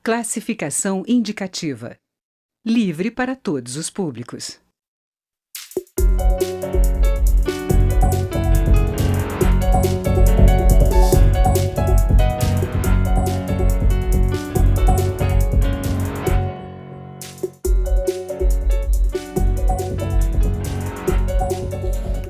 Classificação indicativa. Livre para todos os públicos.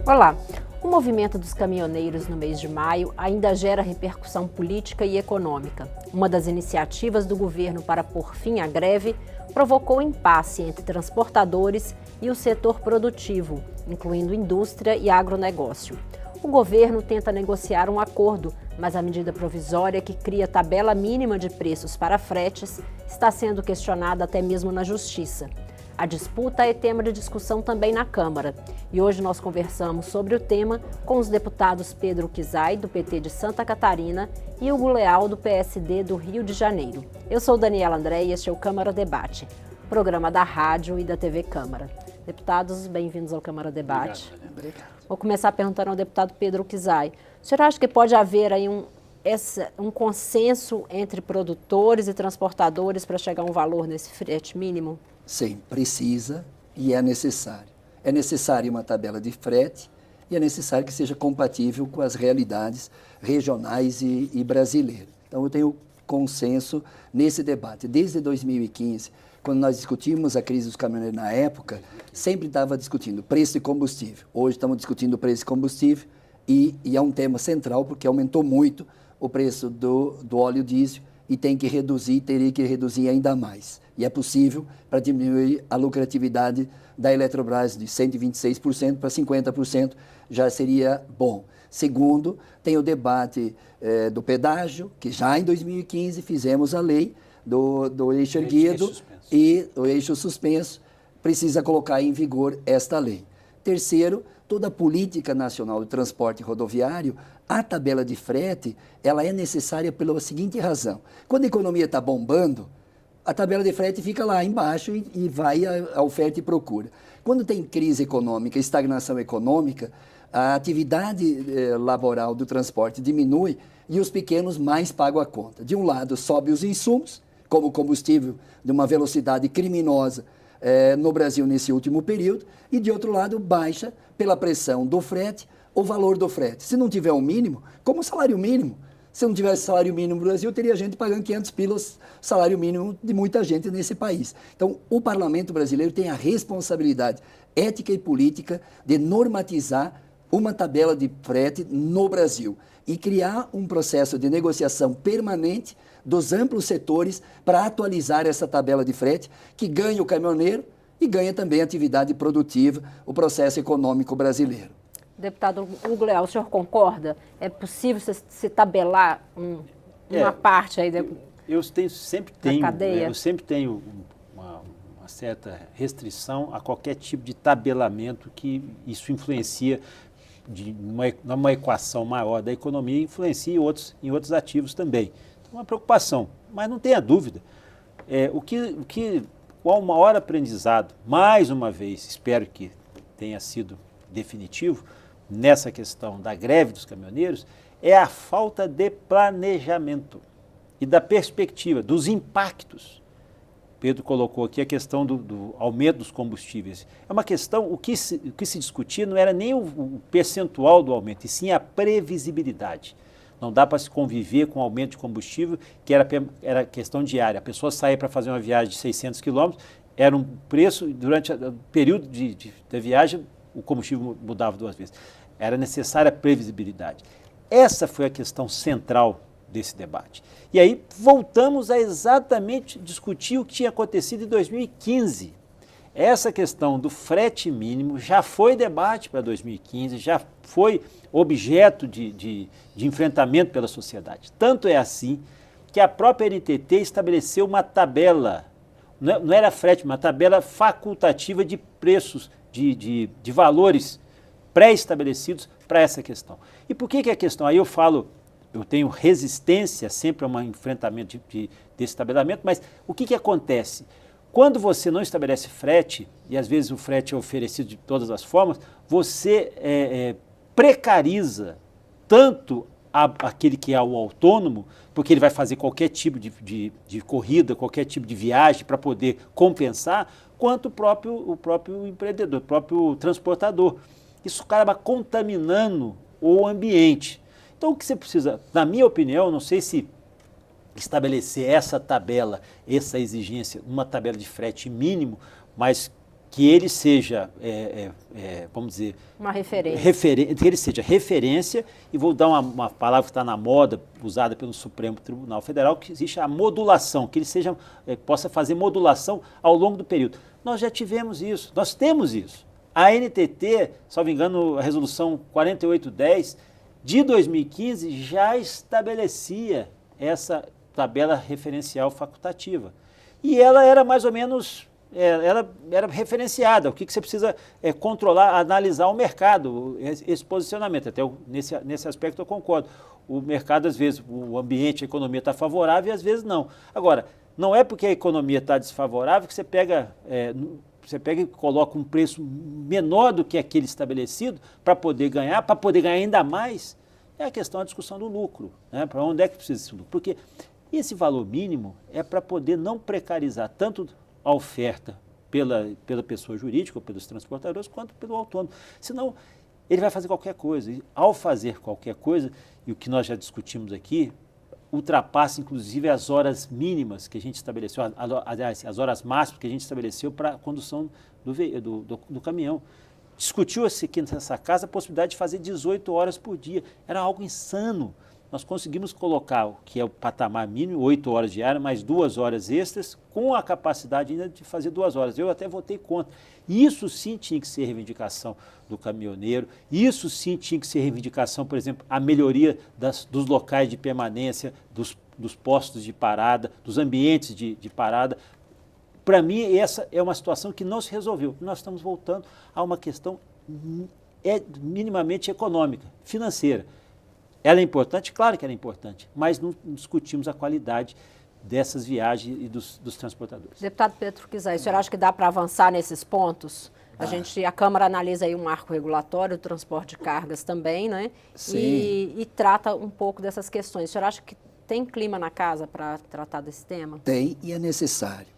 Olá! O movimento dos caminhoneiros no mês de maio ainda gera repercussão política e econômica. Uma das iniciativas do governo para pôr fim à greve provocou impasse entre transportadores e o setor produtivo, incluindo indústria e agronegócio. O governo tenta negociar um acordo, mas a medida provisória que cria tabela mínima de preços para fretes está sendo questionada até mesmo na Justiça. A disputa é tema de discussão também na Câmara. E hoje nós conversamos sobre o tema com os deputados Pedro Kizai, do PT de Santa Catarina, e Hugo Leal, do PSD do Rio de Janeiro. Eu sou Daniela André e este é o Câmara Debate, programa da rádio e da TV Câmara. Deputados, bem-vindos ao Câmara Debate. Obrigado. Vou começar perguntando ao deputado Pedro Kizai. O senhor acha que pode haver aí um consenso entre produtores e transportadores para chegar a um valor nesse frete mínimo? Sim, precisa e é necessário. É necessário uma tabela de frete e é necessário que seja compatível com as realidades regionais e brasileiras. Então, eu tenho consenso nesse debate. Desde 2015, quando nós discutimos a crise dos caminhoneiros na época, sempre estava discutindo preço de combustível. Hoje estamos discutindo o preço de combustível e é um tema central porque aumentou muito o preço do óleo diesel e tem que reduzir, teria que reduzir ainda mais. E é possível para diminuir a lucratividade da Eletrobras de 126% para 50%, já seria bom. Segundo, tem o debate do pedágio, que já em 2015 fizemos a lei do eixo erguido e o eixo suspenso, precisa colocar em vigor esta lei. Terceiro, toda a política nacional de transporte rodoviário, a tabela de frete, ela é necessária pela seguinte razão. Quando a economia está bombando, a tabela de frete fica lá embaixo e vai a oferta e procura. Quando tem crise econômica, estagnação econômica, a atividade laboral do transporte diminui e os pequenos mais pagam a conta. De um lado, sobe os insumos, como o combustível de uma velocidade criminosa no Brasil nesse último período, e de outro lado, baixa pela pressão do frete o valor do frete. Se não tiver um mínimo, como o salário mínimo, se não tivesse salário mínimo no Brasil, teria gente pagando 500 pilas, salário mínimo de muita gente nesse país. Então, o parlamento brasileiro tem a responsabilidade ética e política de normatizar uma tabela de frete no Brasil e criar um processo de negociação permanente dos amplos setores para atualizar essa tabela de frete que ganha o caminhoneiro e ganha também a atividade produtiva, o processo econômico brasileiro. Deputado Hugo Leal, o senhor concorda? É possível se tabelar uma parte aí da cadeia? Eu sempre tenho uma certa restrição a qualquer tipo de tabelamento que isso influencia numa equação maior da economia e influencia em outros ativos também. Então, uma preocupação, mas não tenha dúvida. O maior aprendizado, mais uma vez, espero que tenha sido definitivo, nessa questão da greve dos caminhoneiros, é a falta de planejamento e da perspectiva, dos impactos. Pedro colocou aqui a questão do aumento dos combustíveis. É uma questão, o que se discutia não era nem o percentual do aumento, e sim a previsibilidade. Não dá para se conviver com o aumento de combustível, que era questão diária. A pessoa saía para fazer uma viagem de 600 quilômetros, era um preço, durante o período da viagem, o combustível mudava 2 vezes. Era necessária a previsibilidade. Essa foi a questão central desse debate. E aí voltamos a exatamente discutir o que tinha acontecido em 2015. Essa questão do frete mínimo já foi debate para 2015, já foi objeto de enfrentamento pela sociedade. Tanto é assim que a própria NTT estabeleceu uma tabela, não era frete, uma tabela facultativa de preços, de valores pré-estabelecidos para essa questão. E por que a questão? Aí eu tenho resistência sempre a um enfrentamento desse tabelamento, mas o que acontece? Quando você não estabelece frete, e às vezes o frete é oferecido de todas as formas, você precariza tanto aquele que é o autônomo, porque ele vai fazer qualquer tipo de corrida, qualquer tipo de viagem para poder compensar, quanto o próprio empreendedor, o próprio transportador. Isso acaba contaminando o ambiente. Então, o que você precisa, na minha opinião, não sei se estabelecer essa tabela, essa exigência, uma tabela de frete mínimo, mas que ele seja, vamos dizer... Uma referência. Que ele seja referência, e vou dar uma palavra que está na moda, usada pelo Supremo Tribunal Federal, que existe a modulação, que ele seja, possa fazer modulação ao longo do período. Nós já tivemos isso, nós temos isso. A NTT, salvo engano, a resolução 4810 de 2015 já estabelecia essa tabela referencial facultativa. E ela era mais ou menos, era referenciada. O que você precisa controlar, analisar o mercado, esse posicionamento. Até nesse aspecto eu concordo. O mercado, às vezes, o ambiente, a economia está favorável e às vezes não. Agora, não é porque a economia está desfavorável que você pega e coloca um preço menor do que aquele estabelecido para poder ganhar ainda mais. É a questão da discussão do lucro, né? Para onde é que precisa esse lucro? Porque esse valor mínimo é para poder não precarizar tanto a oferta pela pessoa jurídica, ou pelos transportadores, quanto pelo autônomo. Senão, ele vai fazer qualquer coisa. E, ao fazer qualquer coisa, e o que nós já discutimos aqui, ultrapassa, inclusive, as horas mínimas que a gente estabeleceu, aliás, as horas máximas que a gente estabeleceu para a condução do caminhão. Discutiu-se aqui nessa casa a possibilidade de fazer 18 horas por dia. Era algo insano. Nós conseguimos colocar o que é o patamar mínimo, 8 horas diárias, mais 2 horas extras, com a capacidade ainda de fazer 2 horas. Eu até votei contra. Isso sim tinha que ser reivindicação do caminhoneiro, isso sim tinha que ser reivindicação, por exemplo, a melhoria dos locais de permanência, dos postos de parada, dos ambientes de parada. Para mim, essa é uma situação que não se resolveu. Nós estamos voltando a uma questão minimamente econômica, financeira. Ela é importante? Claro que ela é importante, mas não discutimos a qualidade dessas viagens e dos transportadores. Deputado Pedro Kizai, o senhor acha que dá para avançar nesses pontos? A Câmara analisa aí um marco regulatório, o transporte de cargas também, né? Sim. E trata um pouco dessas questões. O senhor acha que tem clima na casa para tratar desse tema? Tem e é necessário.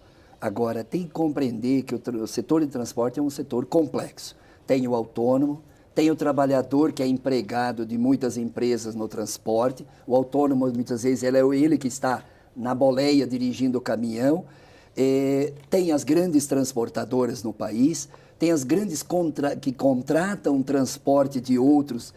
Agora, tem que compreender que o setor de transporte é um setor complexo. Tem o autônomo, tem o trabalhador que é empregado de muitas empresas no transporte. O autônomo, muitas vezes, é ele que está na boleia dirigindo o caminhão. Tem as grandes transportadoras no país, tem as grandes que contratam transporte de outros,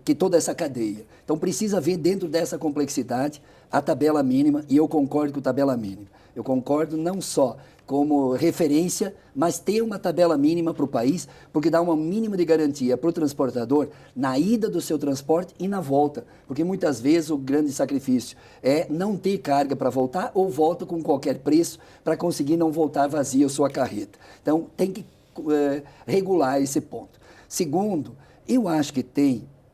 que toda essa cadeia. Então, precisa ver dentro dessa complexidade a tabela mínima, e eu concordo com a tabela mínima. Eu concordo não só como referência, mas ter uma tabela mínima para o país, porque dá um mínimo de garantia para o transportador na ida do seu transporte e na volta, porque muitas vezes o grande sacrifício é não ter carga para voltar ou volta com qualquer preço para conseguir não voltar vazia a sua carreta. Então, tem que regular esse ponto. Segundo, eu acho que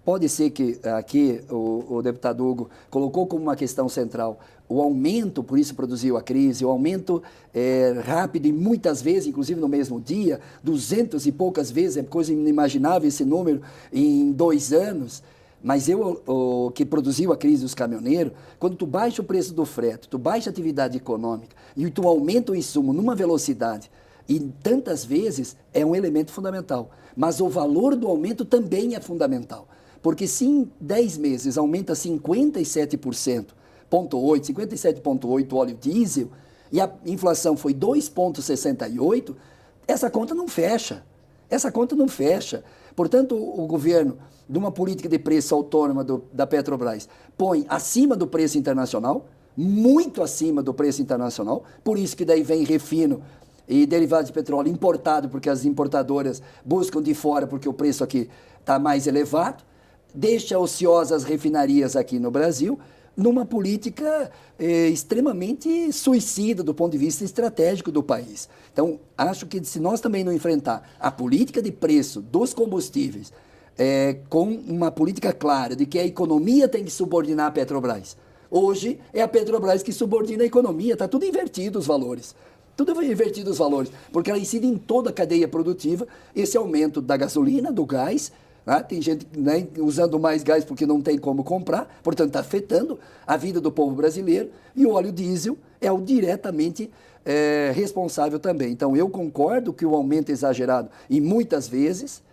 pode ser que aqui o deputado Hugo colocou como uma questão central o aumento, por isso produziu a crise, o aumento rápido e muitas vezes, inclusive no mesmo dia, 200 e poucas vezes, é coisa inimaginável esse número em 2 anos. Mas o que produziu a crise dos caminhoneiros, quando tu baixa o preço do frete, tu baixa a atividade econômica e tu aumenta o insumo numa velocidade, e tantas vezes é um elemento fundamental. Mas o valor do aumento também é fundamental. Porque se em 10 meses aumenta 57,8% o óleo diesel, e a inflação foi 2,68%, essa conta não fecha. Essa conta não fecha. Portanto, o governo, de uma política de preço autônoma da Petrobras, põe acima do preço internacional, muito acima do preço internacional, por isso que daí vem refino e derivados de petróleo importado, porque as importadoras buscam de fora, porque o preço aqui está mais elevado, deixa ociosas as refinarias aqui no Brasil, numa política extremamente suicida do ponto de vista estratégico do país. Então, acho que se nós também não enfrentar a política de preço dos combustíveis com uma política clara de que a economia tem que subordinar a Petrobras. Hoje é a Petrobras que subordina a economia, está tudo invertido os valores. Tudo vai invertido os valores, porque ela incide em toda a cadeia produtiva, esse aumento da gasolina, do gás, Né? Tem gente, né, usando mais gás porque não tem como comprar, portanto está afetando a vida do povo brasileiro, e o óleo diesel é o diretamente responsável também. Então eu concordo que o aumento é exagerado e muitas vezes,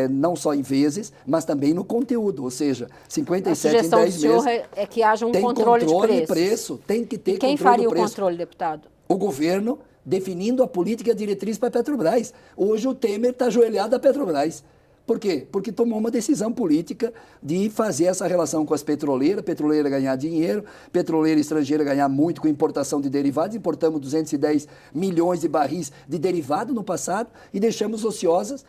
não só em vezes, mas também no conteúdo, ou seja, 57 em 10 meses. A sugestão do senhor é que haja um controle de preço. Tem que ter e quem controle faria do o preço. controle, deputado? O governo definindo a política e a diretriz para a Petrobras. Hoje o Temer está ajoelhado à Petrobras. Por quê? Porque tomou uma decisão política de fazer essa relação com as petroleiras, petroleira ganhar dinheiro, petroleira estrangeira ganhar muito com importação de derivados. Importamos 210 milhões de barris de derivado no passado e deixamos ociosas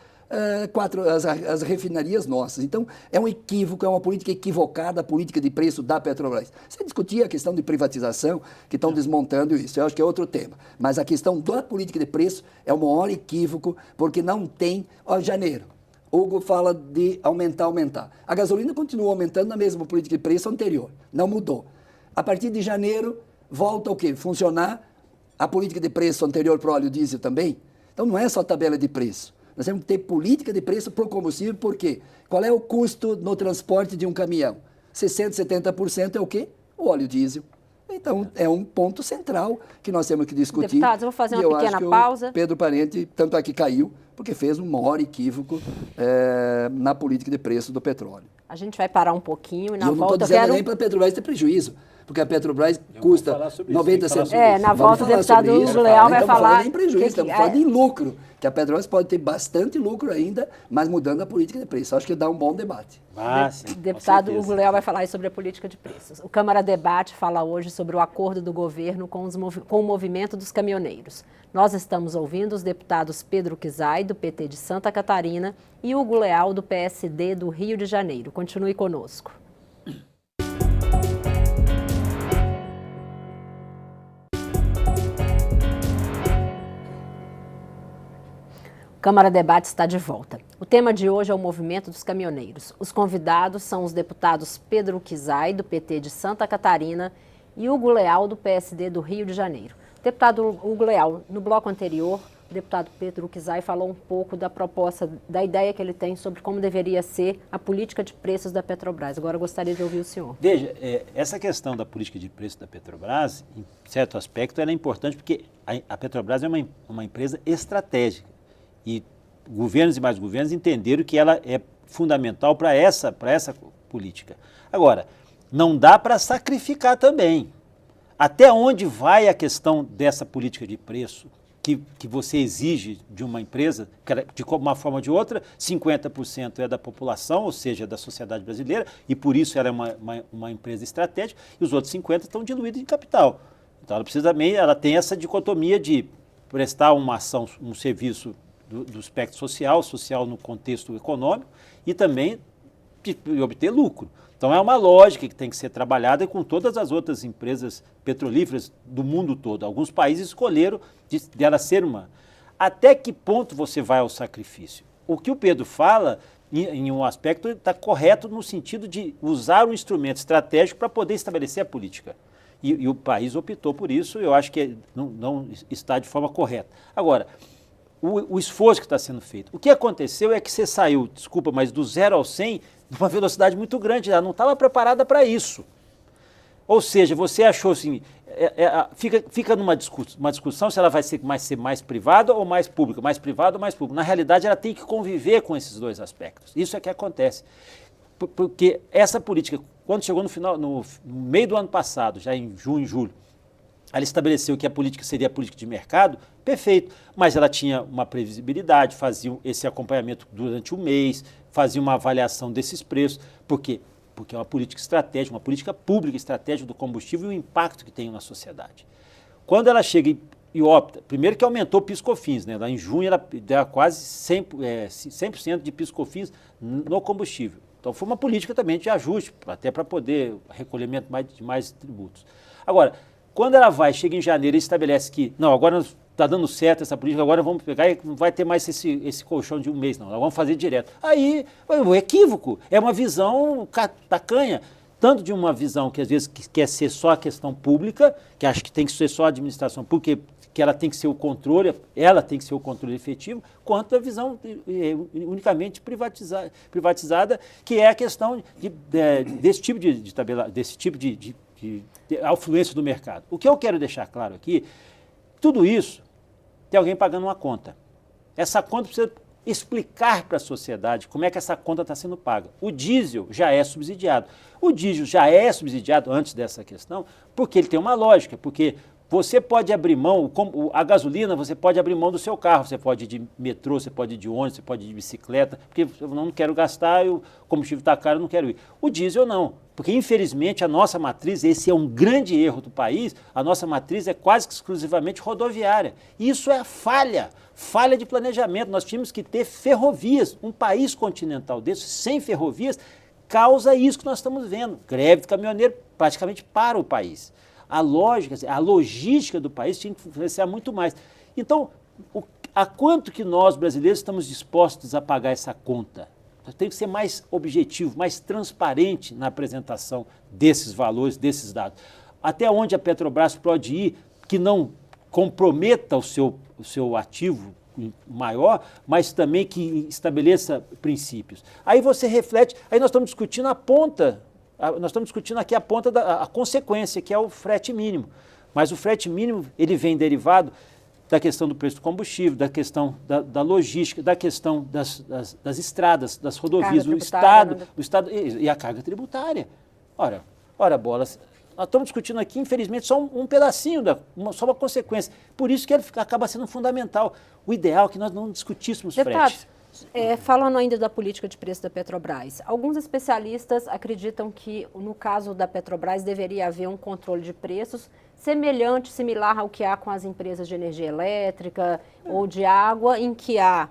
as refinarias nossas. Então, é um equívoco, é uma política equivocada, a política de preço da Petrobras. Você discutia a questão de privatização, que estão desmontando isso, eu acho que é outro tema. Mas a questão da política de preço é o maior equívoco, porque não tem... Ó, janeiro, Hugo fala de aumentar. A gasolina continua aumentando na mesma política de preço anterior, não mudou. A partir de janeiro, volta o quê? Funcionar a política de preço anterior para o óleo diesel também? Então, não é só tabela de preço. Nós temos que ter política de preço para o combustível, por quê? Qual é o custo no transporte de um caminhão? 60%, 70% é o quê? O óleo diesel. Então, é um ponto central que nós temos que discutir. Deputados, eu vou fazer uma pequena pausa. O Pedro Parente, tanto é que caiu, porque fez um maior equívoco na política de preço do petróleo. A gente vai parar um pouquinho e na eu não volta estou dizendo nem para a Petrobras ter prejuízo, porque a Petrobras custa 90 centavos. Na volta o deputado Hugo Leal vai falar... Não estamos falando em prejuízo, estamos falando em lucro, que a Petrobras pode ter bastante lucro ainda, mas mudando a política de preço. Acho que dá um bom debate. Sim, deputado Hugo Leal vai falar sobre a política de preços. O Câmara Debate fala hoje sobre o acordo do governo com o movimento dos caminhoneiros. Nós estamos ouvindo os deputados Pedro Kizai, do PT de Santa Catarina, e Hugo Leal, do PSD do Rio de Janeiro. Continue conosco. Câmara Debate está de volta. O tema de hoje é o movimento dos caminhoneiros. Os convidados são os deputados Pedro Kizai, do PT de Santa Catarina, e Hugo Leal, do PSD do Rio de Janeiro. Deputado Hugo Leal, no bloco anterior, o deputado Pedro Kizai falou um pouco da proposta, da ideia que ele tem sobre como deveria ser a política de preços da Petrobras. Agora eu gostaria de ouvir o senhor. Veja, essa questão da política de preço da Petrobras, em certo aspecto, ela é importante porque a Petrobras é uma empresa estratégica. E governos e mais governos entenderam que ela é fundamental para essa política. Agora, não dá para sacrificar também. Até onde vai a questão dessa política de preço que você exige de uma empresa, de uma forma ou de outra, 50% é da população, ou seja, da sociedade brasileira, e por isso ela é uma empresa estratégica, e os outros 50% estão diluídos em capital. Então ela tem essa dicotomia de prestar uma ação, um serviço do espectro social no contexto econômico, e também de obter lucro. Então é uma lógica que tem que ser trabalhada com todas as outras empresas petrolíferas do mundo todo. Alguns países escolheram dela ser uma. Até que ponto você vai ao sacrifício? O que o Pedro fala, em um aspecto, está correto no sentido de usar um instrumento estratégico para poder estabelecer a política. E o país optou por isso, eu acho que não está de forma correta. Agora, o esforço que está sendo feito. O que aconteceu é que você saiu, desculpa, mas do 0 ao 100, numa velocidade muito grande, ela não estava preparada para isso. Ou seja, você achou assim, fica numa discussão se ela vai ser mais privada ou mais pública, mais privada ou mais pública. Na realidade, ela tem que conviver com esses dois aspectos. Isso é que acontece. Porque essa política, quando chegou no meio do ano passado, já em junho, julho, ela estabeleceu que a política seria a política de mercado, perfeito, mas ela tinha uma previsibilidade, fazia esse acompanhamento durante um mês, fazia uma avaliação desses preços. Por quê? Porque é uma política estratégica, uma política pública estratégica do combustível e o impacto que tem na sociedade. Quando ela chega e opta, primeiro que aumentou o PIS/COFINS, né? Lá em junho ela deu quase 100% de PIS/COFINS no combustível. Então foi uma política também de ajuste, até para poder recolhimento de mais tributos. Agora, quando ela chega em janeiro e estabelece que, não, agora está dando certo essa política, agora vamos pegar e não vai ter mais esse colchão de um mês, não, nós vamos fazer direto. Aí, o equívoco é uma visão tacanha. tanto de uma visão que às vezes quer ser só a questão pública, que acha que tem que ser só a administração pública, que ela tem que ser o controle, ela tem que ser o controle efetivo, quanto a visão unicamente privatizada, que é a questão desse tipo de afluência do mercado. O que eu quero deixar claro aqui, tudo isso tem alguém pagando uma conta. Essa conta precisa explicar para a sociedade como é que essa conta está sendo paga. O diesel já é subsidiado. O diesel já é subsidiado antes dessa questão porque ele tem uma lógica, porque você pode abrir mão, a gasolina, você pode abrir mão do seu carro, você pode ir de metrô, você pode ir de ônibus, você pode ir de bicicleta, porque eu não quero gastar, o combustível está caro, eu não quero ir. O diesel não, porque infelizmente a nossa matriz, esse é um grande erro do país, a nossa matriz é quase que exclusivamente rodoviária. E isso é falha de planejamento. Nós tínhamos que ter ferrovias. Um país continental desse, sem ferrovias, causa isso que nós estamos vendo. Greve de caminhoneiro praticamente para o país. A logística do país tinha que influenciar muito mais. Então, a quanto que nós, brasileiros, estamos dispostos a pagar essa conta? Tem que ser mais objetivo, mais transparente na apresentação desses valores, desses dados. Até onde a Petrobras pode ir, que não comprometa o seu ativo maior, mas também que estabeleça princípios. Aí você reflete, aí nós estamos discutindo a ponta. Nós estamos discutindo aqui a ponta a consequência, que é o frete mínimo. Mas o frete mínimo, ele vem derivado da questão do preço do combustível, da questão da logística, da questão das estradas, das rodovias, do Estado e a carga tributária. Ora bolas, nós estamos discutindo aqui, infelizmente, só um pedacinho, só uma consequência. Por isso que ele acaba sendo fundamental. O ideal é que nós não discutíssemos frete. Falando ainda da política de preço da Petrobras, alguns especialistas acreditam que, no caso da Petrobras, deveria haver um controle de preços similar ao que há com as empresas de energia elétrica ou de água, em que a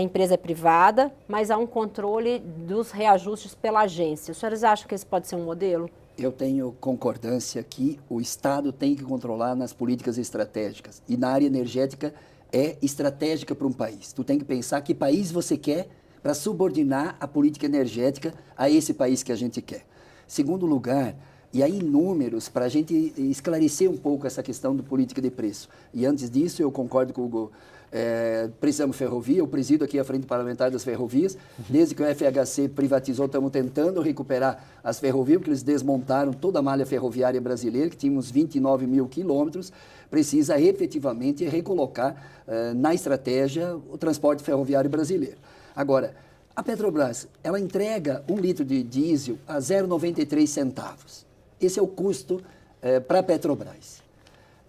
empresa é privada, mas há um controle dos reajustes pela agência. Os senhores acham que esse pode ser um modelo? Eu tenho concordância que o Estado tem que controlar nas políticas estratégicas. E na área energética é estratégica para um país. Tu tem que pensar que país você quer para subordinar a política energética a esse país que a gente quer. Segundo lugar, e aí números, para a gente esclarecer um pouco essa questão da política de preço. E antes disso, eu concordo com o Hugo. Precisamos ferrovia, eu presido aqui a Frente Parlamentar das Ferrovias. Desde que o FHC privatizou, estamos tentando recuperar as ferrovias, porque eles desmontaram toda a malha ferroviária brasileira, que tinha uns 29 mil quilômetros. Precisa efetivamente recolocar na estratégia o transporte ferroviário brasileiro. Agora, a Petrobras, ela entrega 1 litro de diesel a 0,93 centavos. Esse é o custo para a Petrobras.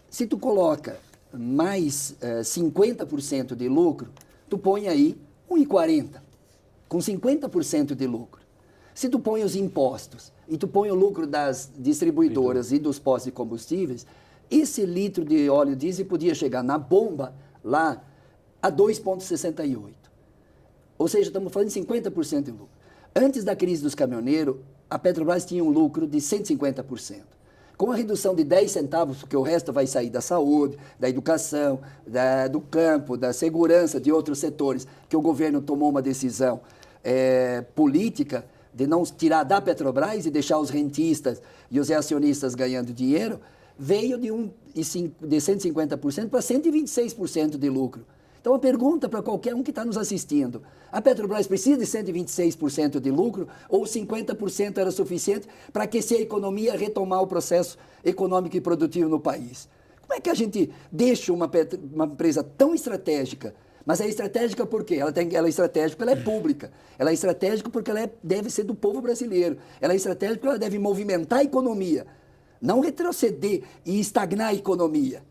Se tu coloca mais 50% de lucro, tu põe aí 1,40, com 50% de lucro. Se tu põe os impostos e tu põe o lucro das distribuidoras e dos postos de combustíveis, esse litro de óleo diesel podia chegar na bomba lá a 2,68. Ou seja, estamos falando de 50% de lucro. Antes da crise dos caminhoneiros, a Petrobras tinha um lucro de 150%. Com a redução de 10 centavos, porque o resto vai sair da saúde, da educação, do campo, da segurança, de outros setores, que o governo tomou uma decisão política de não tirar da Petrobras e deixar os rentistas e os acionistas ganhando dinheiro, veio de 150% para 126% de lucro. Então, a pergunta para qualquer um que está nos assistindo, a Petrobras precisa de 126% de lucro ou 50% era suficiente para aquecer a economia e retomar o processo econômico e produtivo no país? Como é que a gente deixa uma empresa tão estratégica? Mas é estratégica por quê? Ela é estratégica porque ela é pública. Ela é estratégica porque ela deve ser do povo brasileiro. Ela é estratégica porque ela deve movimentar a economia, não retroceder e estagnar a economia.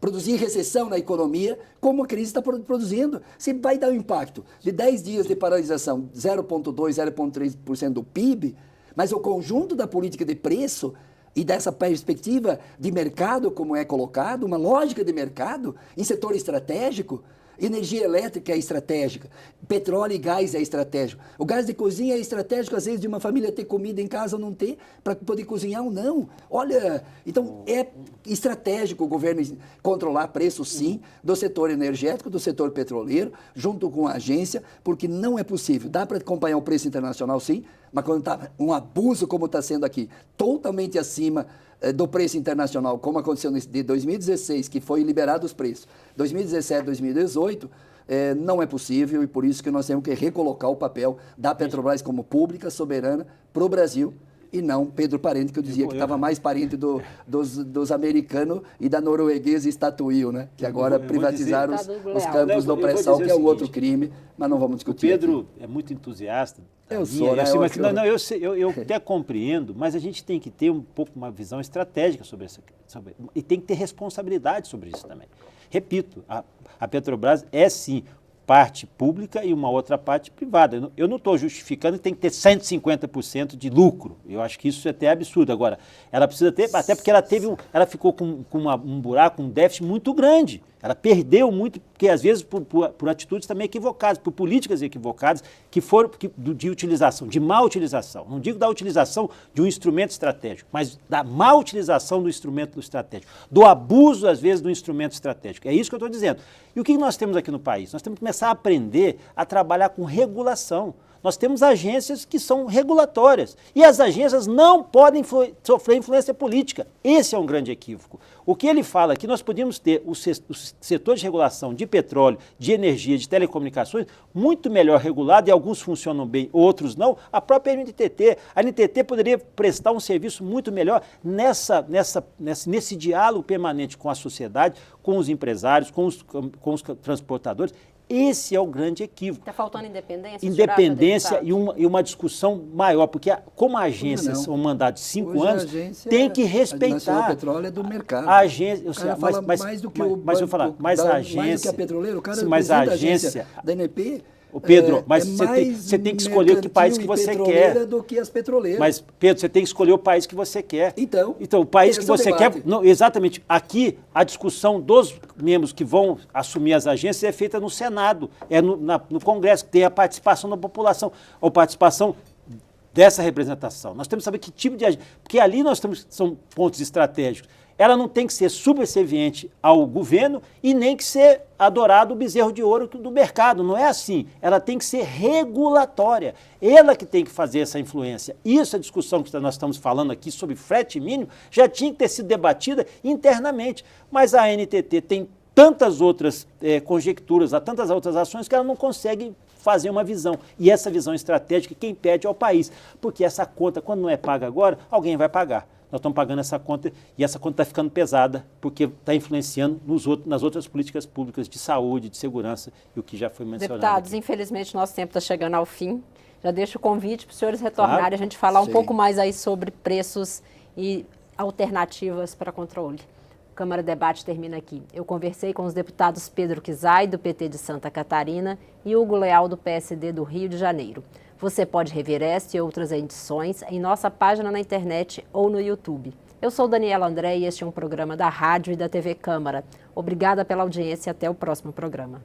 Produzir recessão na economia, como a crise está produzindo. Se vai dar um impacto de 10 dias de paralisação, 0,2%, 0,3% do PIB, mas o conjunto da política de preço e dessa perspectiva de mercado, como é colocado, uma lógica de mercado em setor estratégico, Energia elétrica é estratégica, petróleo e gás é estratégico. O gás de cozinha é estratégico, às vezes, de uma família ter comida em casa ou não ter, para poder cozinhar ou não. Olha, então é estratégico o governo controlar preço, sim, do setor energético, do setor petroleiro, junto com a agência, porque não é possível. Dá para acompanhar o preço internacional, sim, mas quando está um abuso como está sendo aqui, totalmente acima do preço internacional, como aconteceu de 2016, que foi liberado os preços, 2017, 2018, não é possível, e por isso que nós temos que recolocar o papel da Petrobras como pública, soberana, para o Brasil, e não Pedro Parente, que eu dizia que estava mais parente dos americanos e da norueguesa Statoil, né? Que agora privatizaram os campos do pré-sal, que é o outro crime, mas não vamos discutir. O Pedro é muito entusiasta. Eu sou, né? Eu até compreendo, mas a gente tem que ter um pouco uma visão estratégica sobre isso. E tem que ter responsabilidade sobre isso também. Repito, a Petrobras é sim parte pública e uma outra parte privada. Eu não estou justificando que tem que ter 150% de lucro. Eu acho que isso é até absurdo. Agora, ela precisa ter, até porque ela ficou com um buraco, um déficit muito grande. Ela perdeu muito, porque às vezes por atitudes também equivocadas, por políticas equivocadas, que foram de utilização, de má utilização. Não digo da utilização de um instrumento estratégico, mas da má utilização do instrumento estratégico, do abuso, às vezes, do instrumento estratégico. É isso que eu estou dizendo. E o que nós temos aqui no país? Nós temos que começar a aprender a trabalhar com regulação. Nós temos agências que são regulatórias e as agências não podem sofrer influência política. Esse é um grande equívoco. O que ele fala é que nós podíamos ter o setor de regulação de petróleo, de energia, de telecomunicações muito melhor regulado, e alguns funcionam bem, outros não. A própria NTT. A NTT poderia prestar um serviço muito melhor nesse diálogo permanente com a sociedade, com os empresários, com os transportadores. Esse é o grande equívoco. Está faltando independência? Independência e uma discussão maior, porque como a agência são mandados de 5 anos, tem que respeitar. O petróleo é do mercado. A agência, o cara fala mais do que o banco, mas eu falar, mas a agência, mais do que a petroleira, o cara mas a agência da ANP. O Pedro, mas você tem que escolher o país que você quer. Do que as petroleiras. Mas, Pedro, você tem que escolher o país que você quer. Então o país que você quer. Não, exatamente. Aqui, a discussão dos membros que vão assumir as agências é feita no Senado, no Congresso, que tem a participação da população, ou participação dessa representação. Nós temos que saber que tipo de agência. Porque ali são pontos estratégicos. Ela não tem que ser subserviente ao governo e nem que ser adorado o bezerro de ouro do mercado. Não é assim. Ela tem que ser regulatória. Ela que tem que fazer essa influência. Isso, a discussão que nós estamos falando aqui sobre frete mínimo, já tinha que ter sido debatida internamente. Mas a NTT tem tantas outras conjecturas, há tantas outras ações que ela não consegue fazer uma visão. E essa visão estratégica, quem pede é o país. Porque essa conta, quando não é paga agora, alguém vai pagar. Nós estamos pagando essa conta e essa conta está ficando pesada porque está influenciando nas outras políticas públicas de saúde, de segurança e o que já foi mencionado. Deputados, infelizmente nosso tempo está chegando ao fim. Já deixo o convite para os senhores retornarem, a gente falar um pouco mais aí sobre preços e alternativas para controle. O Câmara Debate termina aqui. Eu conversei com os deputados Pedro Kizai, do PT de Santa Catarina, e Hugo Leal, do PSD do Rio de Janeiro. Você pode rever esta e outras edições em nossa página na internet ou no YouTube. Eu sou Daniela André e este é um programa da Rádio e da TV Câmara. Obrigada pela audiência e até o próximo programa.